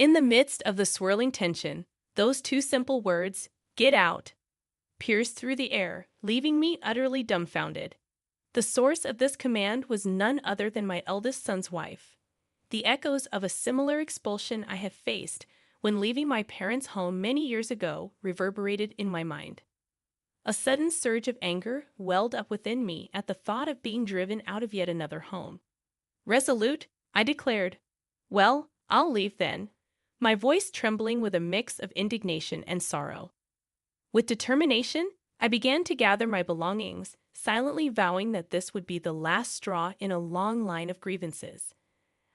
In the midst of the swirling tension, those two simple words, "Get out," pierced through the air, leaving me utterly dumbfounded. The source of this command was none other than my eldest son's wife. The echoes of a similar expulsion I have faced when leaving my parents' home many years ago reverberated in my mind. A sudden surge of anger welled up within me at the thought of being driven out of yet another home. Resolute, I declared, "Well, I'll leave then," my voice trembling with a mix of indignation and sorrow. With determination, I began to gather my belongings, silently vowing that this would be the last straw in a long line of grievances.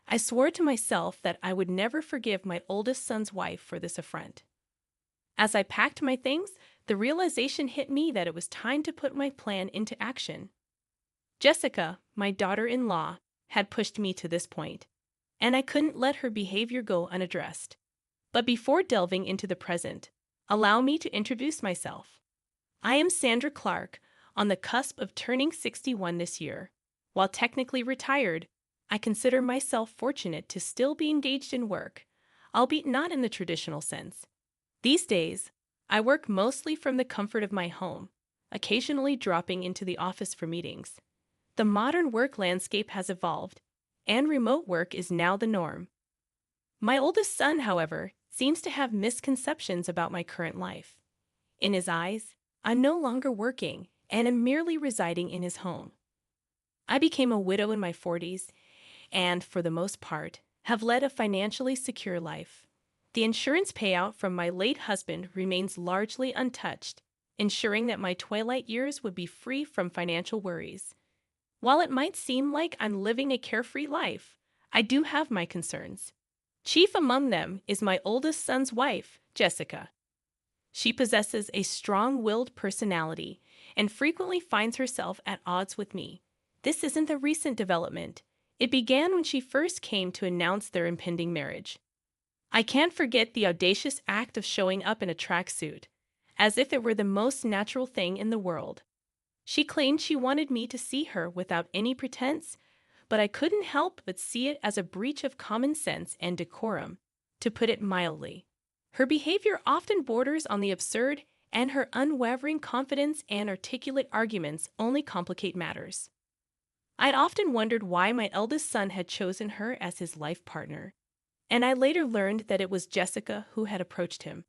I swore to myself that I would never forgive my oldest son's wife for this affront. As I packed my things, the realization hit me that it was time to put my plan into action. Jessica, my daughter-in-law, had pushed me to this point, and I couldn't let her behavior go unaddressed. But before delving into the present, allow me to introduce myself. I am Sandra Clark, on the cusp of turning 61 this year. While technically retired, I consider myself fortunate to still be engaged in work, albeit not in the traditional sense. These days, I work mostly from the comfort of my home, occasionally dropping into the office for meetings. The modern work landscape has evolved, and remote work is now the norm. My oldest son, however, seems to have misconceptions about my current life. In his eyes, I'm no longer working and am merely residing in his home. I became a widow in my 40s and, for the most part, have led a financially secure life. The insurance payout from my late husband remains largely untouched, ensuring that my twilight years would be free from financial worries. While it might seem like I'm living a carefree life, I do have my concerns. Chief among them is my oldest son's wife, Jessica. She possesses a strong-willed personality and frequently finds herself at odds with me. This isn't a recent development. It began when she first came to announce their impending marriage. I can't forget the audacious act of showing up in a tracksuit, as if it were the most natural thing in the world. She claimed she wanted me to see her without any pretense, but I couldn't help but see it as a breach of common sense and decorum, to put it mildly. Her behavior often borders on the absurd, and her unwavering confidence and articulate arguments only complicate matters. I'd often wondered why my eldest son had chosen her as his life partner, and I later learned that it was Jessica who had approached him.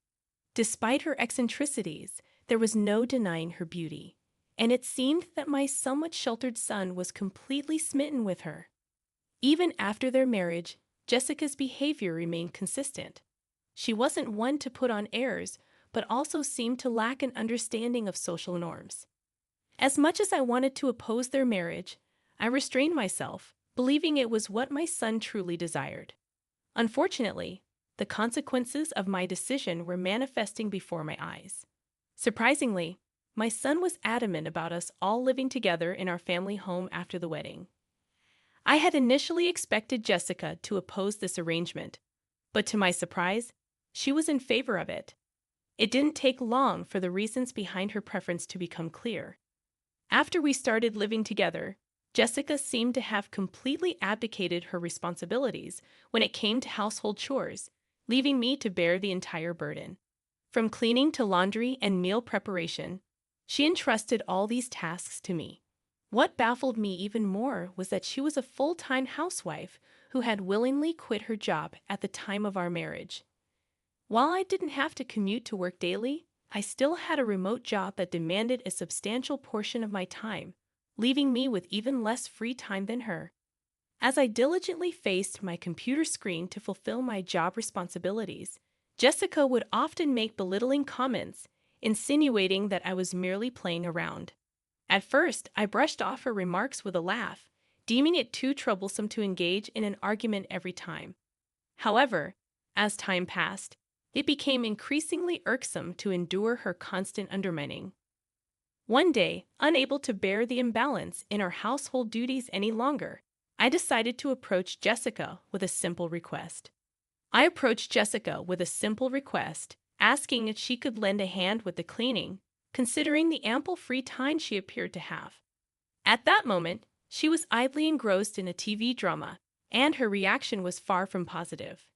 Despite her eccentricities, there was no denying her beauty, and it seemed that my somewhat sheltered son was completely smitten with her. Even after their marriage, Jessica's behavior remained consistent. She wasn't one to put on airs, but also seemed to lack an understanding of social norms. As much as I wanted to oppose their marriage, I restrained myself, believing it was what my son truly desired. Unfortunately, the consequences of my decision were manifesting before my eyes. Surprisingly, my son was adamant about us all living together in our family home after the wedding. I had initially expected Jessica to oppose this arrangement, but to my surprise, she was in favor of it. It didn't take long for the reasons behind her preference to become clear. After we started living together, Jessica seemed to have completely abdicated her responsibilities when it came to household chores, leaving me to bear the entire burden. From cleaning to laundry and meal preparation, she entrusted all these tasks to me. What baffled me even more was that she was a full-time housewife who had willingly quit her job at the time of our marriage. While I didn't have to commute to work daily, I still had a remote job that demanded a substantial portion of my time, leaving me with even less free time than her. As I diligently faced my computer screen to fulfill my job responsibilities, Jessica would often make belittling comments, insinuating that I was merely playing around. At first, I brushed off her remarks with a laugh, deeming it too troublesome to engage in an argument every time. However, as time passed, it became increasingly irksome to endure her constant undermining. One day, unable to bear the imbalance in our household duties any longer, I decided to approach Jessica with a simple request. Asking if she could lend a hand with the cleaning, considering the ample free time she appeared to have. At that moment, she was idly engrossed in a TV drama, and her reaction was far from positive.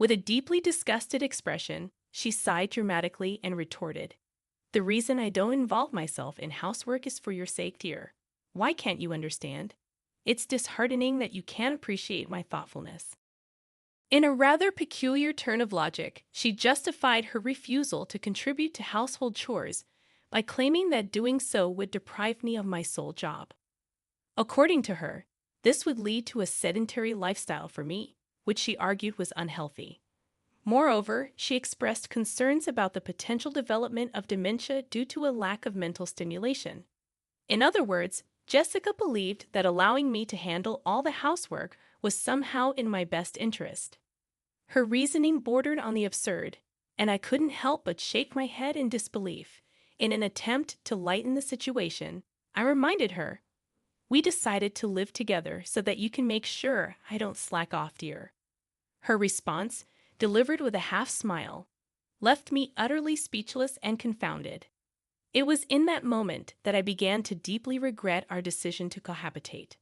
With a deeply disgusted expression, she sighed dramatically and retorted, "The reason I don't involve myself in housework is for your sake, dear. Why can't you understand? It's disheartening that you can't appreciate my thoughtfulness." In a rather peculiar turn of logic, she justified her refusal to contribute to household chores by claiming that doing so would deprive me of my sole job. According to her, this would lead to a sedentary lifestyle for me, which she argued was unhealthy. Moreover, she expressed concerns about the potential development of dementia due to a lack of mental stimulation. In other words, Jessica believed that allowing me to handle all the housework was somehow in my best interest. Her reasoning bordered on the absurd, and I couldn't help but shake my head in disbelief. In an attempt to lighten the situation, I reminded her, "We decided to live together so that you can make sure I don't slack off, dear." Her response, delivered with a half smile, left me utterly speechless and confounded. It was in that moment that I began to deeply regret our decision to cohabitate.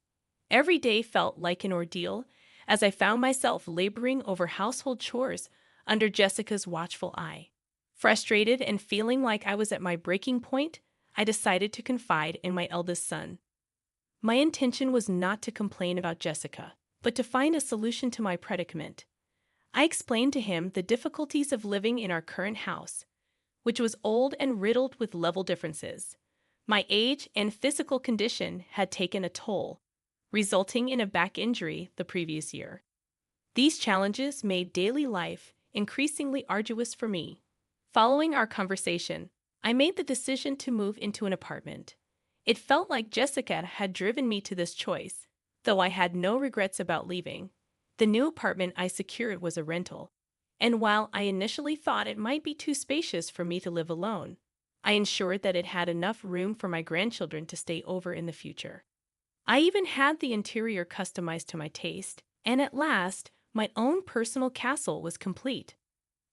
Every day felt like an ordeal as I found myself laboring over household chores under Jessica's watchful eye. Frustrated and feeling like I was at my breaking point, I decided to confide in my eldest son. My intention was not to complain about Jessica, but to find a solution to my predicament. I explained to him the difficulties of living in our current house, which was old and riddled with level differences. My age and physical condition had taken a toll, resulting in a back injury the previous year. These challenges made daily life increasingly arduous for me. Following our conversation, I made the decision to move into an apartment. It felt like Jessica had driven me to this choice, though I had no regrets about leaving. The new apartment I secured was a rental, and while I initially thought it might be too spacious for me to live alone, I ensured that it had enough room for my grandchildren to stay over in the future. I even had the interior customized to my taste, and at last, my own personal castle was complete.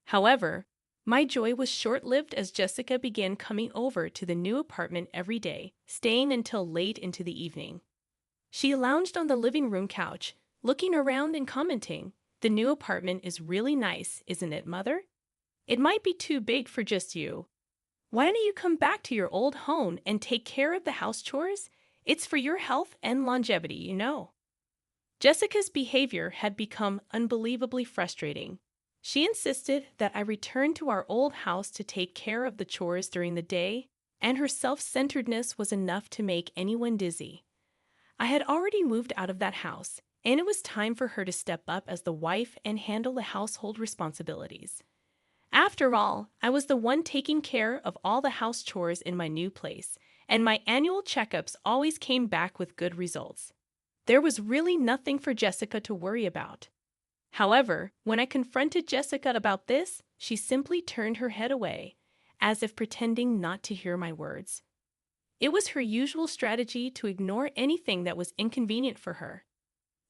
However, my joy was short-lived as Jessica began coming over to the new apartment every day, staying until late into the evening. She lounged on the living room couch, looking around and commenting, "The new apartment is really nice, isn't it, Mother? It might be too big for just you. Why don't you come back to your old home and take care of the house chores? It's for your health and longevity, you know." Jessica's behavior had become unbelievably frustrating. She insisted that I return to our old house to take care of the chores during the day, and her self-centeredness was enough to make anyone dizzy. I had already moved out of that house, and it was time for her to step up as the wife and handle the household responsibilities. After all, I was the one taking care of all the house chores in my new place, and my annual checkups always came back with good results. There was really nothing for Jessica to worry about. However, when I confronted Jessica about this, she simply turned her head away, as if pretending not to hear my words. It was her usual strategy to ignore anything that was inconvenient for her.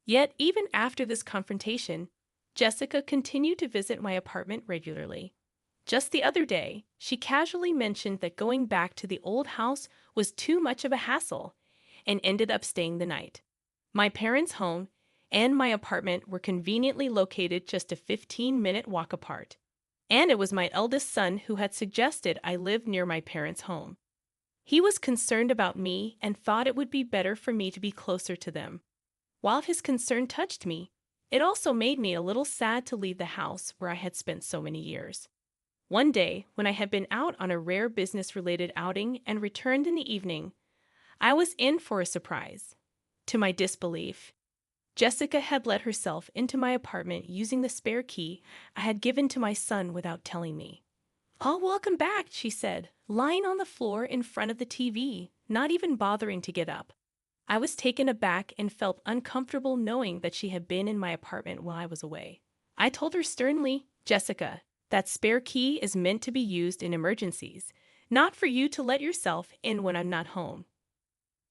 Yet, even after this confrontation, Jessica continued to visit my apartment regularly. Just the other day, she casually mentioned that going back to the old house was too much of a hassle, and ended up staying the night. My parents' home and my apartment were conveniently located just a 15-minute walk apart, and it was my eldest son who had suggested I live near my parents' home. He was concerned about me and thought it would be better for me to be closer to them. While his concern touched me, it also made me a little sad to leave the house where I had spent so many years. One day, when I had been out on a rare business-related outing and returned in the evening, I was in for a surprise. To my disbelief, Jessica had let herself into my apartment using the spare key I had given to my son without telling me. "Oh, welcome back," she said, lying on the floor in front of the TV, not even bothering to get up. I was taken aback and felt uncomfortable knowing that she had been in my apartment while I was away. I told her sternly, "Jessica, that spare key is meant to be used in emergencies, not for you to let yourself in when I'm not home."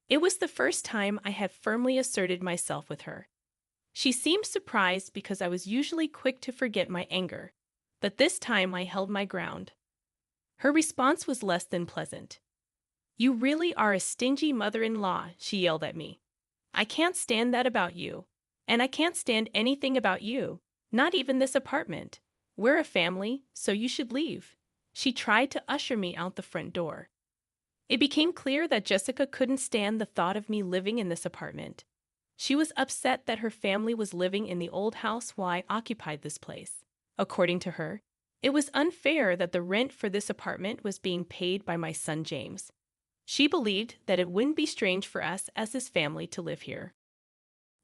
It was the first time I had firmly asserted myself with her. She seemed surprised because I was usually quick to forget my anger, but this time I held my ground. Her response was less than pleasant. "You really are a stingy mother-in-law," she yelled at me. "I can't stand that about you, and I can't stand anything about you. Not even this apartment. We're a family, so you should leave. She tried to usher me out the front door. It became clear that Jessica couldn't stand the thought of me living in this apartment. She was upset that her family was living in the old house while I occupied this place. According to her, it was unfair that the rent for this apartment was being paid by my son James. She believed that it wouldn't be strange for us as his family to live here.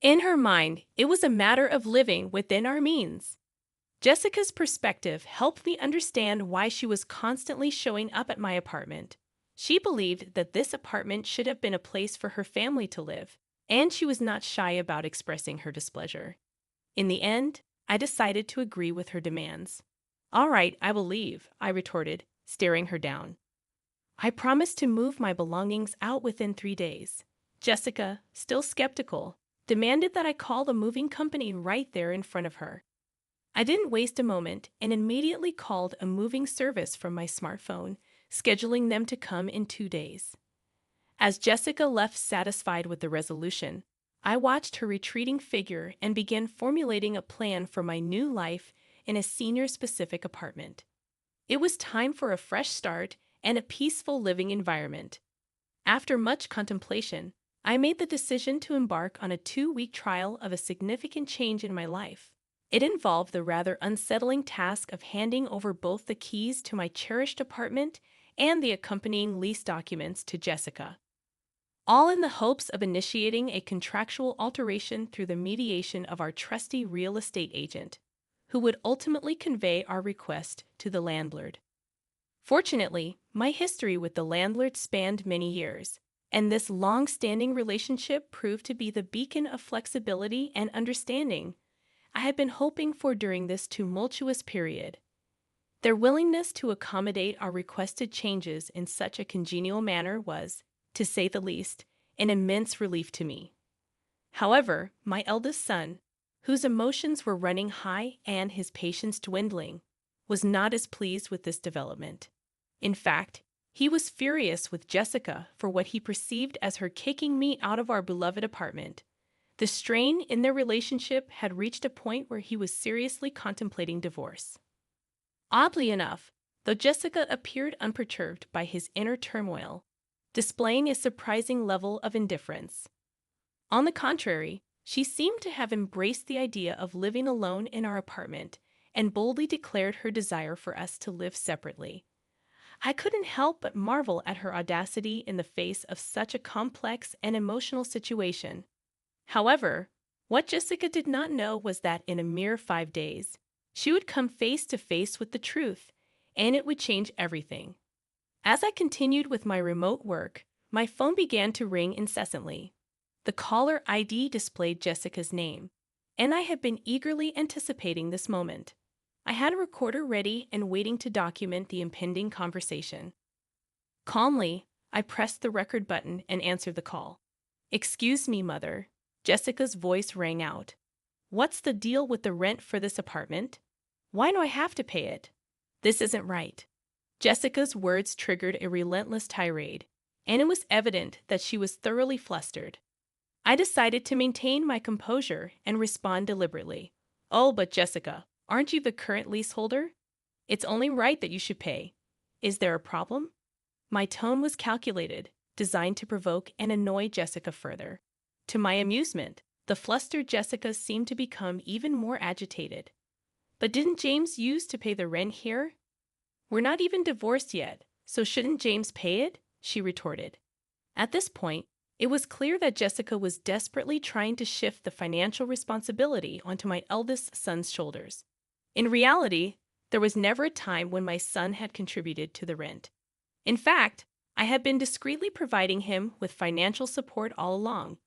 In her mind, it was a matter of living within our means. Jessica's perspective helped me understand why she was constantly showing up at my apartment. She believed that this apartment should have been a place for her family to live, and she was not shy about expressing her displeasure. In the end, I decided to agree with her demands. "All right, I will leave," I retorted, staring her down. I promised to move my belongings out within 3 days. Jessica, still skeptical, demanded that I call the moving company right there in front of her. I didn't waste a moment and immediately called a moving service from my smartphone, scheduling them to come in 2 days. As Jessica left satisfied with the resolution, I watched her retreating figure and began formulating a plan for my new life in a senior-specific apartment. It was time for a fresh start and a peaceful living environment. After much contemplation, I made the decision to embark on a 2-week trial of a significant change in my life. It involved the rather unsettling task of handing over both the keys to my cherished apartment and the accompanying lease documents to Jessica, all in the hopes of initiating a contractual alteration through the mediation of our trusty real estate agent, who would ultimately convey our request to the landlord. Fortunately, my history with the landlord spanned many years, and this long-standing relationship proved to be the beacon of flexibility and understanding I had been hoping for during this tumultuous period. Their willingness to accommodate our requested changes in such a congenial manner was, to say the least, an immense relief to me. However, my eldest son, whose emotions were running high and his patience dwindling, was not as pleased with this development. In fact, he was furious with Jessica for what he perceived as her kicking me out of our beloved apartment. The strain in their relationship had reached a point where he was seriously contemplating divorce. Oddly enough, though Jessica appeared unperturbed by his inner turmoil, displaying a surprising level of indifference. On the contrary, she seemed to have embraced the idea of living alone in our apartment and boldly declared her desire for us to live separately. I couldn't help but marvel at her audacity in the face of such a complex and emotional situation. However, what Jessica did not know was that in a mere 5 days, she would come face to face with the truth, and it would change everything. As I continued with my remote work, my phone began to ring incessantly. The caller ID displayed Jessica's name, and I had been eagerly anticipating this moment. I had a recorder ready and waiting to document the impending conversation. Calmly, I pressed the record button and answered the call. "Excuse me, Mother." Jessica's voice rang out. "What's the deal with the rent for this apartment? Why do I have to pay it? This isn't right." Jessica's words triggered a relentless tirade, and it was evident that she was thoroughly flustered. I decided to maintain my composure and respond deliberately. "Oh, but Jessica, aren't you the current leaseholder? It's only right that you should pay. Is there a problem?" My tone was calculated, designed to provoke and annoy Jessica further. To my amusement, the flustered Jessica seemed to become even more agitated. "But didn't James used to pay the rent here? We're not even divorced yet, so shouldn't James pay it?" she retorted. At this point, it was clear that Jessica was desperately trying to shift the financial responsibility onto my eldest son's shoulders. In reality, there was never a time when my son had contributed to the rent. In fact, I had been discreetly providing him with financial support all along.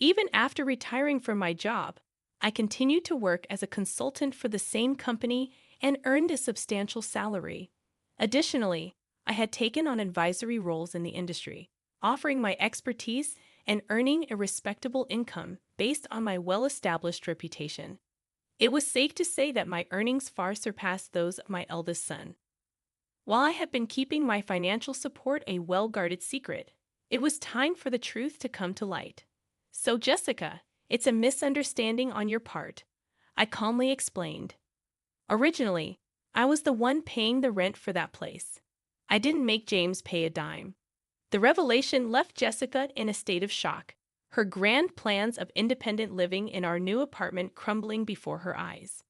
Even after retiring from my job, I continued to work as a consultant for the same company and earned a substantial salary. Additionally, I had taken on advisory roles in the industry, offering my expertise and earning a respectable income based on my well-established reputation. It was safe to say that my earnings far surpassed those of my eldest son. While I had been keeping my financial support a well-guarded secret, it was time for the truth to come to light. "So, Jessica, it's a misunderstanding on your part. I calmly explained. Originally, I was the one paying the rent for that place. I didn't make James pay a dime. The revelation left Jessica in a state of shock, her grand plans of independent living in our new apartment crumbling before her eyes.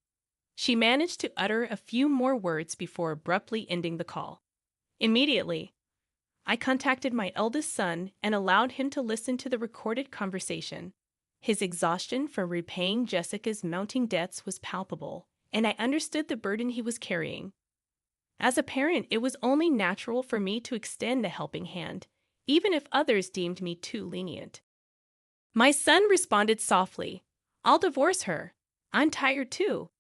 She managed to utter a few more words before abruptly ending the call. Immediately, I contacted my eldest son and allowed him to listen to the recorded conversation. His exhaustion from repaying Jessica's mounting debts was palpable, and I understood the burden he was carrying. As a parent, it was only natural for me to extend a helping hand, even if others deemed me too lenient. My son responded softly, "I'll divorce her. I'm tired too."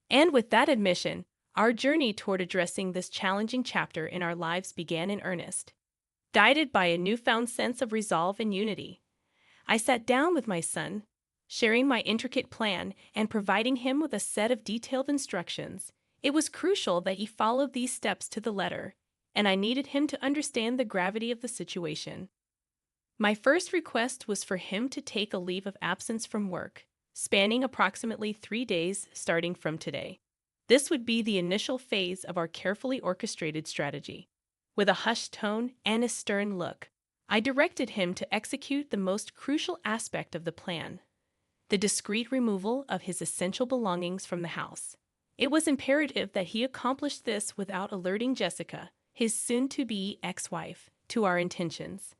And with that admission, our journey toward addressing this challenging chapter in our lives began in earnest. Guided by a newfound sense of resolve and unity, I sat down with my son, sharing my intricate plan and providing him with a set of detailed instructions. It was crucial that he followed these steps to the letter, and I needed him to understand the gravity of the situation. My first request was for him to take a leave of absence from work, spanning approximately 3 days starting from today. This would be the initial phase of our carefully orchestrated strategy. With a hushed tone and a stern look, I directed him to execute the most crucial aspect of the plan: the discreet removal of his essential belongings from the house. It was imperative that he accomplish this without alerting Jessica, his soon-to-be ex-wife, to our intentions.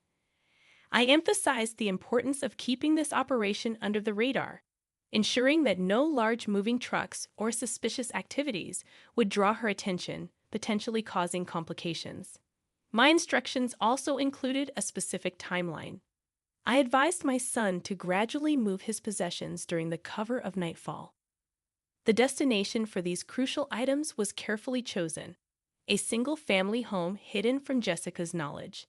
I emphasized the importance of keeping this operation under the radar, ensuring that no large moving trucks or suspicious activities would draw her attention, potentially causing complications. My instructions also included a specific timeline. I advised my son to gradually move his possessions during the cover of nightfall. The destination for these crucial items was carefully chosen, a single-family home hidden from Jessica's knowledge.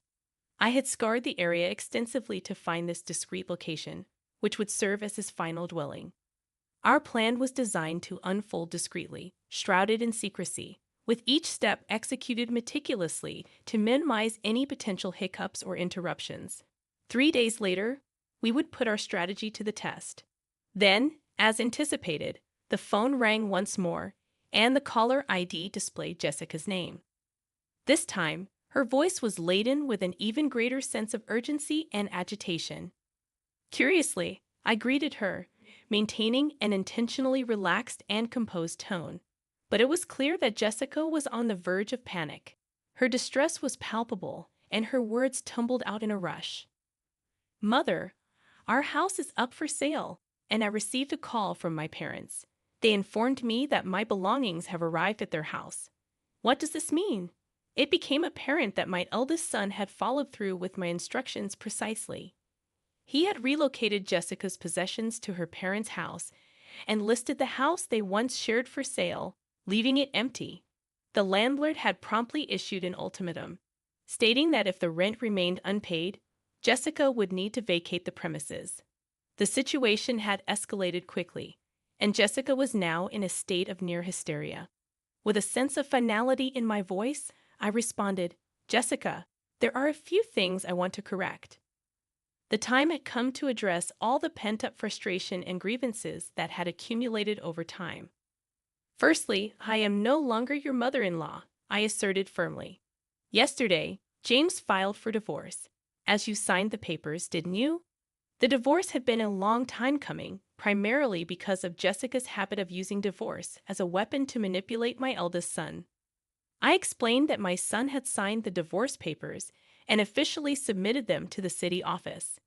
I had scoured the area extensively to find this discreet location, which would serve as his final dwelling. Our plan was designed to unfold discreetly, shrouded in secrecy, with each step executed meticulously to minimize any potential hiccups or interruptions. 3 days later, we would put our strategy to the test. Then, as anticipated, the phone rang once more, and the caller ID displayed Jessica's name. This time, her voice was laden with an even greater sense of urgency and agitation. Curiously, I greeted her, maintaining an intentionally relaxed and composed tone. But it was clear that Jessica was on the verge of panic. Her distress was palpable, and her words tumbled out in a rush. "Mother, our house is up for sale, and I received a call from my parents. They informed me that my belongings have arrived at their house. What does this mean?" It became apparent that my eldest son had followed through with my instructions precisely. He had relocated Jessica's possessions to her parents' house and listed the house they once shared for sale, leaving it empty. The landlord had promptly issued an ultimatum, stating that if the rent remained unpaid, Jessica would need to vacate the premises. The situation had escalated quickly, and Jessica was now in a state of near hysteria. With a sense of finality in my voice, I responded, "Jessica, there are a few things I want to correct." The time had come to address all the pent-up frustration and grievances that had accumulated over time. "Firstly, I am no longer your mother-in-law," I asserted firmly. "Yesterday, James filed for divorce. As you signed the papers, didn't you?" The divorce had been a long time coming, primarily because of Jessica's habit of using divorce as a weapon to manipulate my eldest son. I explained that my son had signed the divorce papers and officially submitted them to the city office.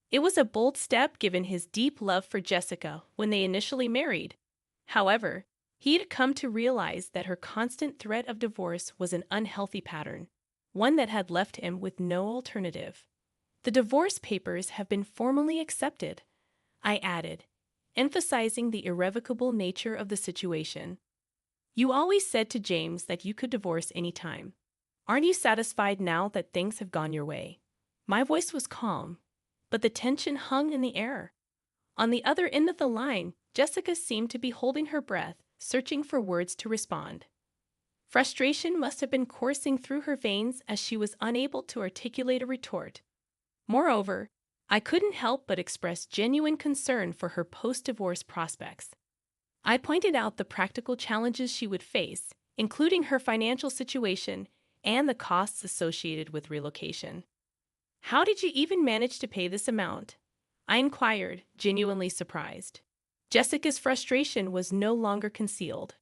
It was a bold step given his deep love for Jessica when they initially married. However, he had come to realize that her constant threat of divorce was an unhealthy pattern, one that had left him with no alternative. "The divorce papers have been formally accepted," I added, emphasizing the irrevocable nature of the situation. "You always said to James that you could divorce any time. Aren't you satisfied now that things have gone your way?" My voice was calm, but the tension hung in the air. On the other end of the line, Jessica seemed to be holding her breath, searching for words to respond. Frustration must have been coursing through her veins as she was unable to articulate a retort. Moreover, I couldn't help but express genuine concern for her post-divorce prospects. I pointed out the practical challenges she would face, including her financial situation and the costs associated with relocation. How did you even manage to pay this amount? I inquired, genuinely surprised. Jessica's frustration was no longer concealed.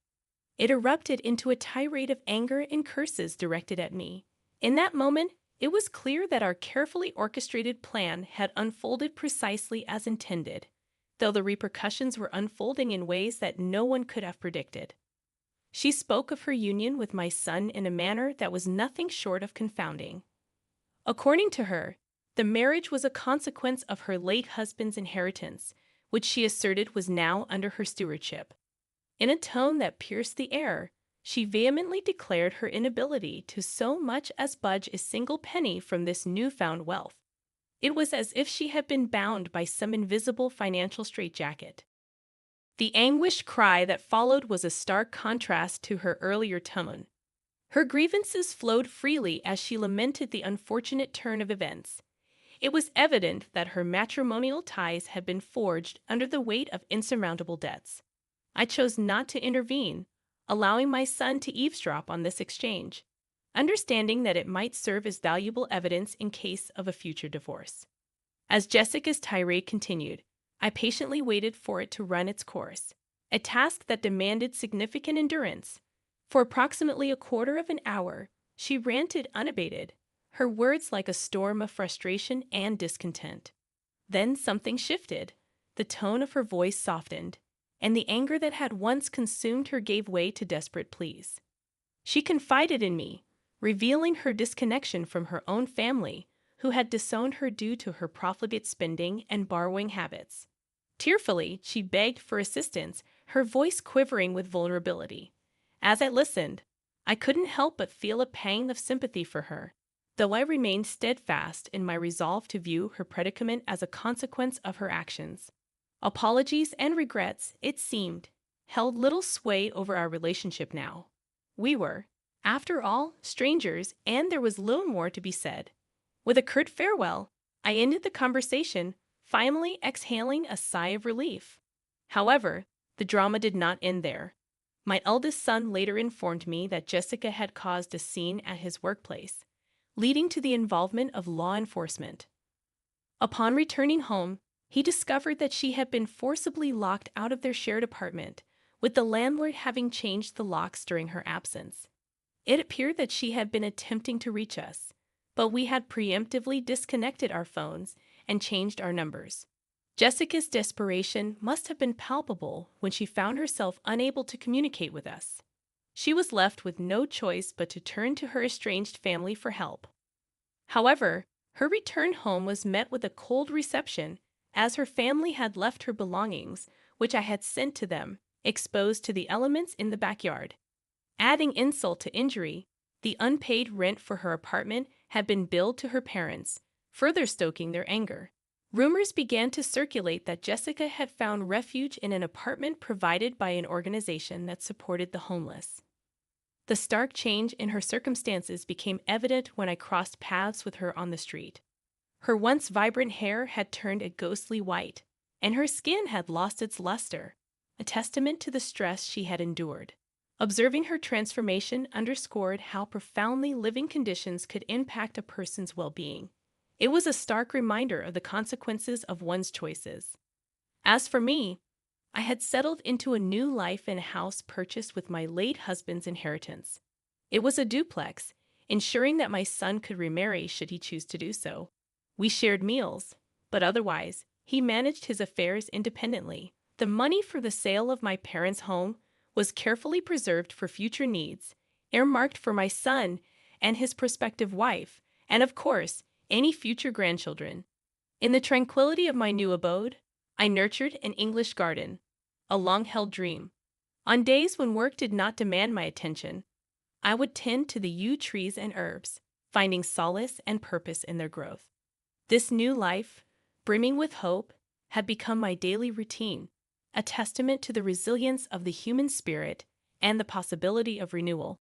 It erupted into a tirade of anger and curses directed at me. In that moment, it was clear that our carefully orchestrated plan had unfolded precisely as intended, though the repercussions were unfolding in ways that no one could have predicted. She spoke of her union with my son in a manner that was nothing short of confounding. According to her, the marriage was a consequence of her late husband's inheritance, which she asserted was now under her stewardship. In a tone that pierced the air, she vehemently declared her inability to so much as budge a single penny from this newfound wealth. It was as if she had been bound by some invisible financial straitjacket. The anguished cry that followed was a stark contrast to her earlier tone. Her grievances flowed freely as she lamented the unfortunate turn of events. It was evident that her matrimonial ties had been forged under the weight of insurmountable debts. I chose not to intervene, allowing my son to eavesdrop on this exchange, understanding that it might serve as valuable evidence in case of a future divorce. As Jessica's tirade continued, I patiently waited for it to run its course, a task that demanded significant endurance. For approximately a quarter of an hour, she ranted unabated, her words like a storm of frustration and discontent. Then something shifted. The tone of her voice softened, and the anger that had once consumed her gave way to desperate pleas. She confided in me, revealing her disconnection from her own family, who had disowned her due to her profligate spending and borrowing habits. Tearfully, she begged for assistance, her voice quivering with vulnerability. As I listened, I couldn't help but feel a pang of sympathy for her, though I remained steadfast in my resolve to view her predicament as a consequence of her actions. Apologies and regrets, it seemed, held little sway over our relationship now. We were, after all, strangers, and there was little more to be said. With a curt farewell, I ended the conversation, finally exhaling a sigh of relief. However, the drama did not end there. My eldest son later informed me that Jessica had caused a scene at his workplace, leading to the involvement of law enforcement. Upon returning home, he discovered that she had been forcibly locked out of their shared apartment, with the landlord having changed the locks during her absence. It appeared that she had been attempting to reach us, but we had preemptively disconnected our phones and changed our numbers. Jessica's desperation must have been palpable when she found herself unable to communicate with us. She was left with no choice but to turn to her estranged family for help. However, her return home was met with a cold reception, as her family had left her belongings, which I had sent to them, exposed to the elements in the backyard. Adding insult to injury, the unpaid rent for her apartment had been billed to her parents, further stoking their anger. Rumors began to circulate that Jessica had found refuge in an apartment provided by an organization that supported the homeless. The stark change in her circumstances became evident when I crossed paths with her on the street. Her once vibrant hair had turned a ghostly white, and her skin had lost its luster, a testament to the stress she had endured. Observing her transformation underscored how profoundly living conditions could impact a person's well-being. It was a stark reminder of the consequences of one's choices. As for me, I had settled into a new life in a house purchased with my late husband's inheritance. It was a duplex, ensuring that my son could remarry should he choose to do so. We shared meals, but otherwise, he managed his affairs independently. The money for the sale of my parents' home was carefully preserved for future needs, earmarked for my son and his prospective wife, and of course, any future grandchildren. In the tranquility of my new abode, I nurtured an English garden, a long-held dream. On days when work did not demand my attention, I would tend to the yew trees and herbs, finding solace and purpose in their growth. This new life, brimming with hope, had become my daily routine, a testament to the resilience of the human spirit and the possibility of renewal.